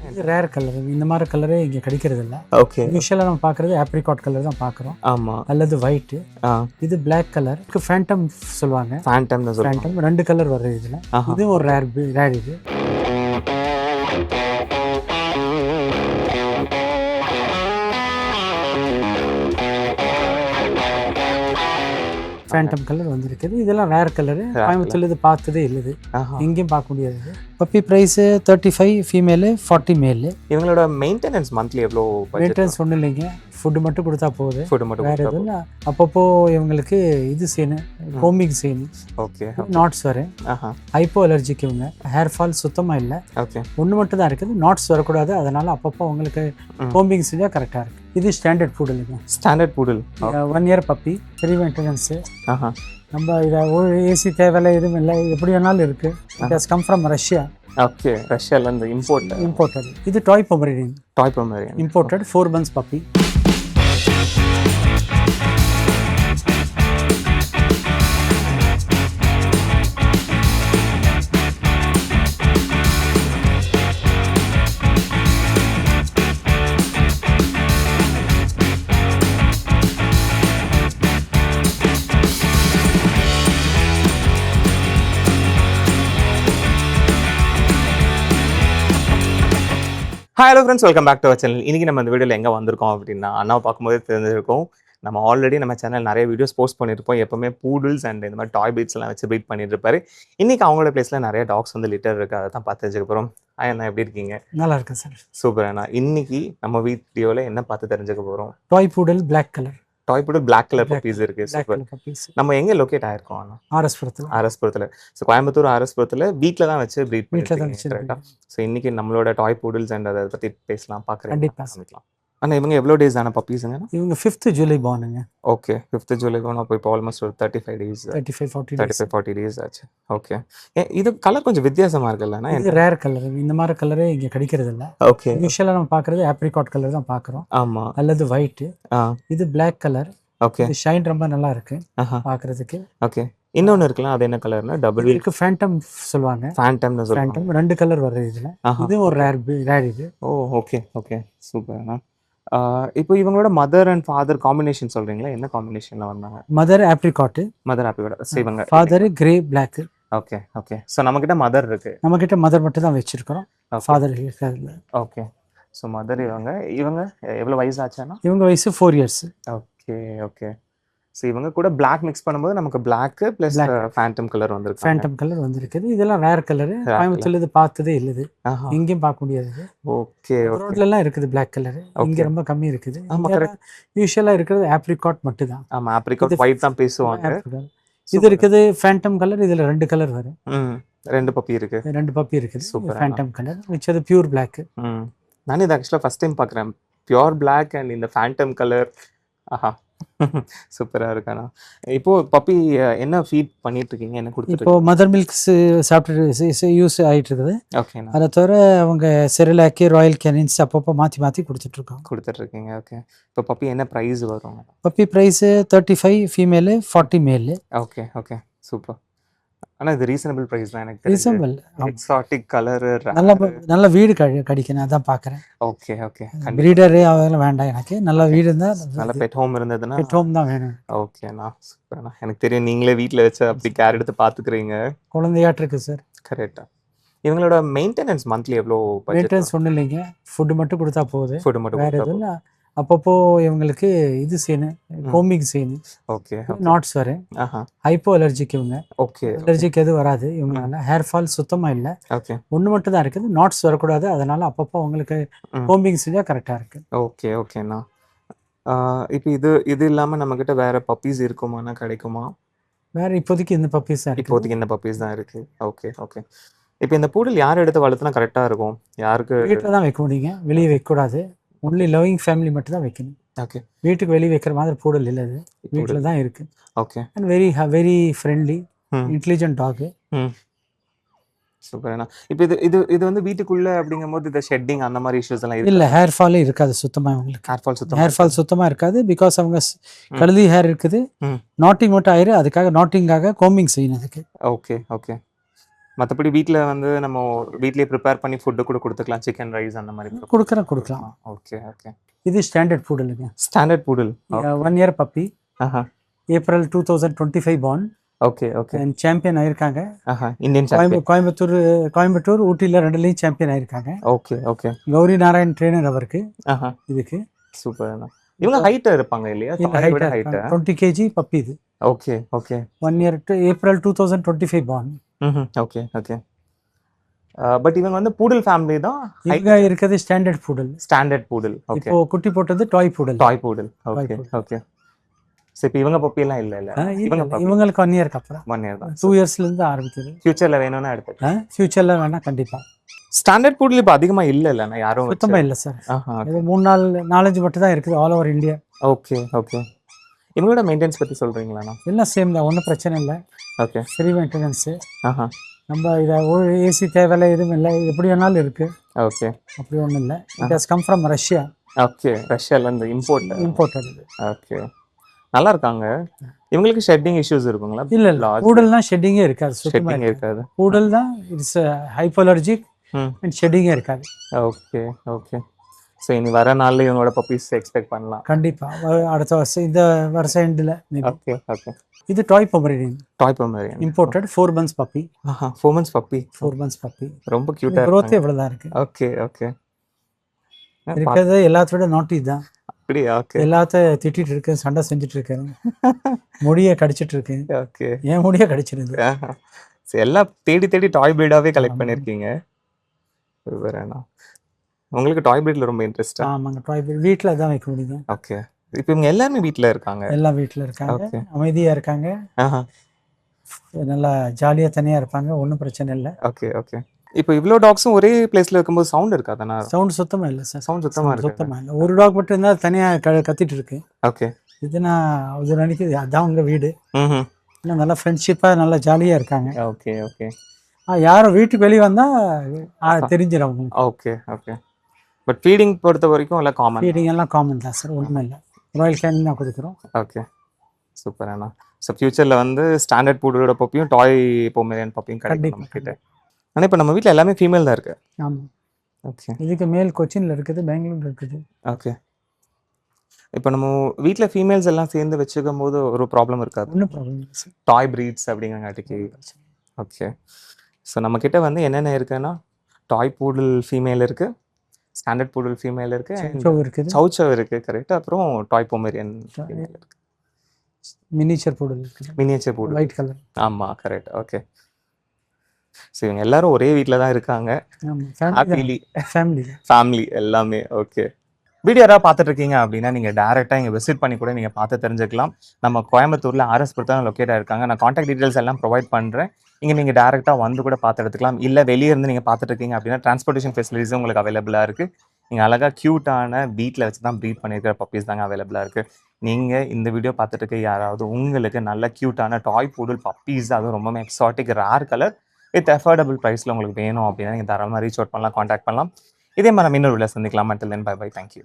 இது rare colour. இந்த மாதிரி கலரே இங்கே கிடைக்கிறது இல்லை. ஓகே. யூஸ்வலாக நம்ம பார்க்குறது ஆப்ரிகாட் கலர் தான் பார்க்குறோம். ஆமாம். அல்லது ஒயிட்டு. இது பிளாக் கலர். ஃபேண்டம் சொல்லுவாங்க. ஃபேண்டம்னு சொல்லுவாங்க. ஃபேண்டம் 2 கலர் வருது இதில். இது ஒரு ரேர் இது. ஃபேண்டம் கலர் வந்திருக்குது. இதெல்லாம் ரேர் கலரு. கோயம்புத்தூர்ல இது பார்த்ததே இல்லை. எங்கேயும் பார்க்க முடியாது. பப்பி ப்ரைஸு 35 ஃபீமேலு, 40 மேலு. இவங்களோட மெயின்டெனன்ஸ் மந்த்லி எவ்வளோ? மெயின்டெனன்ஸ் ஒன்றும் இல்லைங்க. ஃபுட்டு மட்டும் கொடுத்தா போகுது. ஃபுட்டு மட்டும் வேறு எதுவும் இல்லை. அப்பப்போ இவங்களுக்கு இது செய்யணும், கோமிங் செய்யணும். ஓகே. நாட்ஸ் வரும். ஹைப்போ அலர்ஜிக்கு இவங்க. ஹேர் ஃபால் சுத்தமாக இல்லை. ஓகே. ஒன்று மட்டும் தான் இருக்குது. நாட்ஸ் வரக்கூடாது. அதனால் அப்பப்போ உங்களுக்கு கோமிங் செஞ்சால் கரெக்டாக இருக்குது. இது ஸ்டாண்டர்ட் ஃபுட் இல்லைங்க. ஸ்டாண்டர்ட் ஃபுடில் 1 இயர் பப்பி. 3 மெயின்டெனன்ஸு. நம்ம இதை ஏசி தேவையில்லை, எதுவும் இல்லை. எப்படி வேணாலும் இருக்குது. It has come from Russia. Okay. ரஷ்யாலேருந்து இம்போர்ட்டட். இது toy Pomeranian. Imported 4 months puppy. Hello friends, welcome back to our channel. இன்றைக்கி நம்ம இந்த வீடியோவில் எங்கே வந்திருக்கோம் அப்படின்னா, அண்ணாவை பார்க்கும்போதே தெரிஞ்சிருக்கோம். நம்ம ஆல்ரெடி நம்ம சேனல் நிறைய வீடியோஸ் போஸ்ட் பண்ணியிருப்போம். எப்போவுமே பூடில்ஸ் அண்ட் இந்த மாதிரி டாய் பீட்ஸ் எல்லாம் வச்சு ப்ரீட் பண்ணிட்டு இருப்பாரு. இன்றைக்கி அவங்களோட பிளேஸில் நிறைய டாக்ஸ் வந்து லிட்டர் இருக்குது. அதை தான் பார்த்து தெரிஞ்சுக்க போகிறோம். அண்ணா எப்படி இருக்கீங்க? நல்லா இருக்கேன் சார். சூப்பர் அண்ணா. இன்றைக்கி நம்ம வீடியோவில் என்ன பார்த்து தெரிஞ்சுக்க போகிறோம்? டாய் பூடல் பிளாக் கலர். டாய் பூடல் பிளாக் கலர் பப்பீஸ் இருக்கு. சூப்பர். நம்ம எங்கே லொக்கேட் ஆயிருக்கோம் அண்ணா? ஆர்எஸ்புரத்தில். ஸோ கோயம்புத்தூர் ஆர்எஸ்புரத்தில் வீட்டில் தான் வச்சு ப்ரீட் பண்ணிட்டு கரெக்டாக. ஸோ இன்றைக்கி நம்மளோட டாய் பூடல்ஸ் அண்ட் அதை பற்றி பேசலாம், பார்க்குறேன். கண்டிப்பாக. அண்ணா இவங்க எவ்வளோ டேஸ் ஆன பப்பீஸுங்க? இவங்க 5th ஜூலை பார்னுங்க. ஓகே. 5th July born. அப்போ இப்போ ஆல்மோஸ்ட் ஒரு 35 days 35-40 days ஆச்சு. ஓகே. இது கலர் கொஞ்சம் வித்தியாசமாக இருக்குல்ல? இது ரேர் கலர். இந்த மாதிரி கலரே இங்கே கிடைக்கிறது இல்லை. ஓகே. யூஸ்வலாக நம்ம பார்க்குறது ஆப்ரிகாட் கலர் தான் பார்க்குறோம். ஆமாம். அல்லது ஒயிட்டு. இது பிளாக் கலர். ஓகே. இது ஷைன் ரொம்ப நல்லா இருக்கு பார்க்குறதுக்கு. ஓகே. இன்னொன்று இருக்கலாம், அது என்ன கலர்னா? டபுள் இருக்கு. ஃபேண்டம் சொல்லுவாங்க. ஃபேண்டம்னு சொல்லுவாங்க. 2 கலர் வருது இதில். இது ஒரு ரேர் இது. ஓ ஓகே ஓகே. சூப்பர்ண்ணா. இப்போ இவங்களோட மதர் அண்ட் ஃபாதர் காம்பினேஷன் சொல்றீங்களா? என்ன காம்பினேஷன்ல வந்தாங்க? Mother apricot. இவங்க father grey black. Okay okay. So நம்மக்கிட்ட மதர் இருக்கு. நம்மக்கிட்ட மதர் மட்டும் தான் வச்சிருக்கிறோம். ஃபாதர் இருக்காதுல்ல. ஓகே. ஸோ மதர் இவங்க எவ்வளோ வயசு ஆச்சானா? இவங்க வயசு 4 years. Okay okay. ஸோ இவங்க கூட பிளாக் மிக்ஸ் பண்ணும்போது நமக்கு பிளாக் ப்ளஸ் ஃபேண்டம் கலர் வந்திருக்கு. ஃபேண்டம் கலர் வந்திருக்குது. இதெல்லாம் ரேர் கலரு. கோயம்புத்தூர்ல இது பார்த்ததே இல்லை. எங்கேயும் பார்க்க முடியாது. ஓகே. ரோட்லலாம் இருக்குது பிளாக் கலர். இங்கே ரொம்ப கம்மி இருக்குது. யூஸ்வலாக இருக்கிறது ஆப்ரிகாட் மட்டும் தான். ஆமாம், ஆப்ரிகாட் ஒயிட் தான் பேசுவாங்க. இது இருக்குது ஃபேண்டம் கலர். இதில் 2 கலர் வரும். 2 பப்பி இருக்கு. 2 பப்பி இருக்குது. சூப்பர். ஃபேண்டம் கலர் மிச்சது பியூர் பிளாக். நான் இது ஆக்சுவலாக ஃபர்ஸ்ட் டைம் பார்க்குறேன். பியூர் பிளாக் அண்ட் இந்த ஃபேண்டம் கலர். ஆஹா, சூப்பராக இருக்காண்ணா. இப்போ பப்பி என்ன ஃபீட் பண்ணிட்டு இருக்கீங்க? என்ன கொடுத்துட்டு? இப்போ மதர் மில்க்ஸ் சாப்பிட்டு யூஸ் ஆகிட்டு இருக்குது. ஓகேண்ணா. அதை தவிர அவங்க செரிலாக்கி ராயல் கேனின்ஸ் அப்பப்போ மாற்றி கொடுத்துட்ருக்கீங்க. ஓகே. இப்போ பப்பி என்ன ப்ரைஸ் வரும்? பப்பி ப்ரைஸு 35 ஃபீமேலு, 40 மேலு. Okay okay. சூப்பர். ஆனால் இது ரீசனபிள் ப்ரைஸ் தான். எனக்கு ரீசனபிள். எக்ஸாட்டிக் கலர் நல்ல வீடு கிடைக்கணும், அதான் பார்க்குறேன். Okay okay. ப்ரீடரு அதெல்லாம் வேண்டாம் எனக்கு. நல்ல வீடு இருந்தால், நல்ல பெட் ஹோம் இருந்ததுன்னா. பெட் ஹோம் தான் வேணும். ஓகேண்ணா. சூப்பர்ண்ணா. எனக்கு தெரியும் நீங்களே வீட்டில் வச்சு அப்படி கேர் எடுத்து பார்த்துக்கிறீங்க. குழந்தையாட்டு இருக்குது சார். கரெக்டாக. இவங்களோட மெயின்டெனன்ஸ் மந்த்லி எவ்வளோ? மெயின்டெனன்ஸ் ஒன்றும் இல்லைங்க. ஃபுட்டு மட்டும் கொடுத்தா போகுது. ஃபுட்டு மட்டும். வேறு எதுவும் இல்லை. அப்பப்போ இவங்களுக்கு இது செய்யணும், கோமிங் செய்யணும். ஓகே. நாட்ஸ் வரும். ஹைப்போ அலர்ஜிக்கு இவங்க. ஓகே. அலர்ஜிக்கு எதுவும் வராது இவங்களால. ஹேர் ஃபால் சுத்தமாக இல்லை. ஓகே. ஒன்று மட்டும் தான் இருக்குது. நாட்ஸ் வரக்கூடாது. அதனால அப்பப்போ உங்களுக்கு கோமிங் செஞ்சால் கரெக்டாக இருக்கு. ஓகே ஓகேண்ணா. இப்போ இது இல்லாமல் நம்மக்கிட்ட வேற பப்பீஸ் இருக்குமாண்ணா? கிடைக்குமா? வேற இப்போதைக்கு இந்த பப்பீஸ் தான். இப்போதைக்கு இந்த பப்பீஸ் தான் இருக்கு. Okay okay. இப்போ இந்த பூடல் யார் எடுத்து வளர்த்துனா கரெக்டாக இருக்கும்? யாருக்கு? வீட்டில் தான் வைக்க முடியுங்க, வெளியே வைக்கக்கூடாது. ஒன்லி லவ்விங் ஃபேமிலி மட்டும் தான் வைக்கணும். ஓகே. வீட்டுக்கு வெளியே வைக்கிற மாதிரி பூடல் இல்லை. அது வீட்டில் தான் இருக்கு. Okay. And very friendly, intelligent dog. சூப்பர்ண்ணா. இப்போ இது வந்து வீட்டுக்குள்ள அப்படிங்கும்போது இந்த ஷெட்டிங் அந்த மாதிரி இஷ்யூஸ் எல்லாம் இல்லை. ஹேர் ஃபாலே இருக்காது சுத்தமாக. உங்களுக்கு ஹேர் ஃபால் சுத்தமாக இருக்காது. பிகாஸ் அவங்க கழுதி ஹேர் இருக்குது. நாட்டிங் மட்டும் ஆயிரு. அதுக்காக நாட்டிங்காக கோமிங் செய்யணும் அதுக்கு. Okay okay. மற்றபடி வீட்டில் வந்து நம்ம வீட்லயே ப்ரிப்பேர் பண்ணி ஃபுட்டு கூட கொடுத்துக்கலாம், சிக்கன் ரைஸ் அந்த மாதிரி கொடுக்கலாம். Okay okay. இது ஸ்டாண்டர்ட் பூடலுங்க. Standard poodle. 1 year puppy. April 2025 born. Okay okay. Champion ஆயிருக்காங்க. Indian champion. கோயம்புத்தூர் ஊட்டியில் 2லையும் சாம்பியன் ஆயிருக்காங்க. Okay okay. Gauri Narayan trainer அவருக்கு. இதுக்கு சூப்பர். இவங்க ஹைட் இருப்பாங்க இல்லையா? 20 kg பப்பி இது. Okay okay. 1 year April 2025 born. Okay okay. But இவங்க வந்து பூடல் ஃபேமிலி தான். இவங்க இருக்கிறது standard poodle. Standard poodle. Okay. இப்போ குட்டி போட்டது டாய் பூடல். Okay okay. சோ இப்போ இவங்க பப்பி எல்லாம் இல்ல. இவங்களுக்கு 1 இயர்க்கு அப்புறம். 1 இயர் தான். 2 இயர்ஸ்ல இருந்து ஆரம்பிக்குது. ஃபியூச்சர்ல வேணும்னா எடுத்துக்கலாம். ஃபியூச்சர்ல வேணா கண்டிப்பா. ஸ்டாண்டர்ட் பூடல் இப்போ அதிகமா இல்ல யாரும் சுத்தமா இல்ல சார். இது 3-4 மட்டும் தான் இருக்குது all over India. Okay okay. இவங்களோட மெயின்டெனன்ஸ் பத்தி சொல்றீங்களா? எல்லாம் சேம் தான், ஒன்றும் பிரச்சனை இல்லை. ஓகே. Free maintenance. நம்ம இதை ஏசி தேவையில்லை, எதுவும் இல்லை, எப்படி வேணாலும் இருக்கு. ஓகே. அப்படி ஒன்றும் இல்லை. It has come from Russia. Okay. ரஷ்யால இருந்து இம்போர்ட். ஓகே. நல்லா இருக்காங்க. இவங்களுக்கு ஷெட்டிங் இஷ்யூஸ் இருக்குங்களா? இல்ல பூடல் தான் ஷெட்டிங்கே இருக்காது. ஷெட்டிங் இருக்காது. பூடல் தான் இட்ஸ் ஹைப்போஅலர்ஜிக் அண்ட் ஷெட்டிங்கே இருக்காது. Okay okay. ஸோ இனி வர நாள்ல இவங்களோட பப்பீஸ் எக்ஸ்பெக்ட் பண்ணலாம். கண்டிப்பா அடுத்த வருஷம், இந்த வருஷம் எண்டில். Okay okay. இது toy Pomeranian imported 4 months puppy. 4 months puppy. 4 months puppy. ரொம்ப கியூட்டா இருக்கு. growth இவ்வளவு தான் இருக்கு. Okay okay. இருக்கிறது எல்லாத்தோட நாட்டி தான். அப்படியே. ஓகே. எல்லாத்தையும் திட்டிட்டு இருக்கு, சண்டை செஞ்சுட்டு இருக்கேன், முடிய கடிச்சிட்டு இருக்கேன். ஓகே. ஏன் முடிய கடிச்சிருது. எல்லாம் தேடி தேடி டாய் பிரீடாவே கலெக்ட் பண்ணிருக்கீங்க. வேறனா உங்களுக்கு டாய் பிரீட்ல ரொம்ப இன்ட்ரெஸ்ட்? ஆமாங்க, டாய் பிரீட் வீட்ல தான் வைக்க முடியும். ஓகே. இப்போ இவங்க எல்லாரும் வீட்ல இருக்காங்க? எல்லாம் வீட்ல இருக்காங்க. அமைதியா இருக்காங்க. நல்லா ஜாலியா தனியா இருப்பாங்க, ஒன்றும் பிரச்சனை இல்லை. Okay okay. இப்போ இவ்வளோ டாக்ஸும் ஒரே பிளேஸ்ல இருக்கும்போது சவுண்ட் இருக்காதானா? சவுண்ட் சுத்தமா இல்லை சார். சவுண்ட் சுத்தமா இல்லை. ஒரு டாக் மட்டும் இருந்தா தனியா கத்திட்டு இருக்கு. ஓகே. இது நான் அது நினைக்குது அதான் உங்க வீடு. இன்னும் நல்லா ஃப்ரெண்ட்ஷிப்பா நல்லா ஜாலியா இருக்காங்க. Okay okay. யாரும் வீட்டுக்கு வெளியே வந்தா தெரிஞ்சிடும். Okay okay. பட் ஃபீடிங் பொறுத்த வரைக்கும் எல்லாம் காமன்? ஃபீடிங் எல்லாம் காமன் தான் சார், ஒன்றும் இல்லை. ராயல் கேனின் தான் கொடுக்குறோம். ஓகே சூப்பர் அண்ணா. ஸோ ஃபியூச்சரில் வந்து ஸ்டாண்டர்ட் பூடலோட பப்பியும் டாய் பொமரேனியன் பப்பியும் கிடைக்கும் நம்ம கிட்ட. ஆனால் இப்போ நம்ம வீட்டில் எல்லாமே ஃபீமேல் தான் இருக்கு. ஆமாம். ஓகே. இதுக்கு மேல் கொச்சினில் இருக்குது, பெங்களூர் இருக்குது. ஓகே. இப்போ நம்ம வீட்டில் ஃபீமேல்ஸ் எல்லாம் சேர்ந்து வச்சுக்கும் போது ஒரு ப்ராப்ளம் இருக்காது? ஒன்றும் ப்ராப்ளம் இல்லை சார். டாய் ப்ரீட்ஸ் அப்படிங்கிறங்காட்டிக்கு. ஓகே. ஸோ நம்மக்கிட்ட வந்து என்னென்ன இருக்குன்னா டாய் பூடல் ஃபீமேல் இருக்கு, ஸ்டாண்டர்ட் பூடல் ஃபீமேல் இருக்கு, சௌச்சவ் இருக்கு, கரெக்ட். அப்புறம் டாய் பொமேரியன் ஃபீமேல் இருக்கு, மினியேச்சர் பூடல் இருக்கு. Miniature poodle white colour. ஆமாம் கரெக்ட். ஓகே. ஸோ இவங்க எல்லாரும் ஒரே வீட்டில் தான் இருக்காங்க. ஃபேமிலி எல்லாமே. ஓகே. வீடியோ யாராவது பார்த்துட்டு இருக்கீங்க அப்படின்னா நீங்கள் டேரெக்டாக இங்கே விசிட் பண்ணி கூட நீங்கள் பார்த்து தெரிஞ்சுக்கலாம். நம்ம கோயம்புத்தூரில் RS புரத்தில் லொக்கேட் ஆகிருக்காங்க. நான் காண்டாக்ட் டீட்டெயில்ஸ் எல்லாம் ப்ரொவைட் பண்ணுறேன். இங்கே நீங்கள் டேரெக்டாக வந்து கூட பார்த்து எடுத்துக்கலாம். இல்லை வெளியே இருந்து நீங்கள் பார்த்துட்டு இருக்கீங்க அப்படின்னா டிரான்ஸ்போர்ட்டேஷன் ஃபெசிலிட்டிஸும் உங்களுக்கு அவைலபிளாக இருக்குது. நீங்கள் அழகாக க்யூட்டான வீட்டில் வச்சு தான் ப்ரீட் பண்ணியிருக்கிற பப்பீஸ் தாங்க அவைலபிளாக இருக்குது. நீங்கள் இந்த வீடியோ பார்த்துட்டு இருக்க யாராவது உங்களுக்கு நல்ல க்யூட்டான டாய் பூடல் பப்பீஸ், அதுவும் ரொம்பவே exotic rare colour with affordable ப்ரைஸில் உங்களுக்கு வேணும் அப்படின்னா நீங்கள் தாராளமாக ரீச் அவுட் பண்ணலாம், காண்டாக்ட் பண்ணலாம். இதே மாதிரி நம்ம இன்னொரு வீடியோவில் சந்திக்கலாம். until then bye bye, thank you.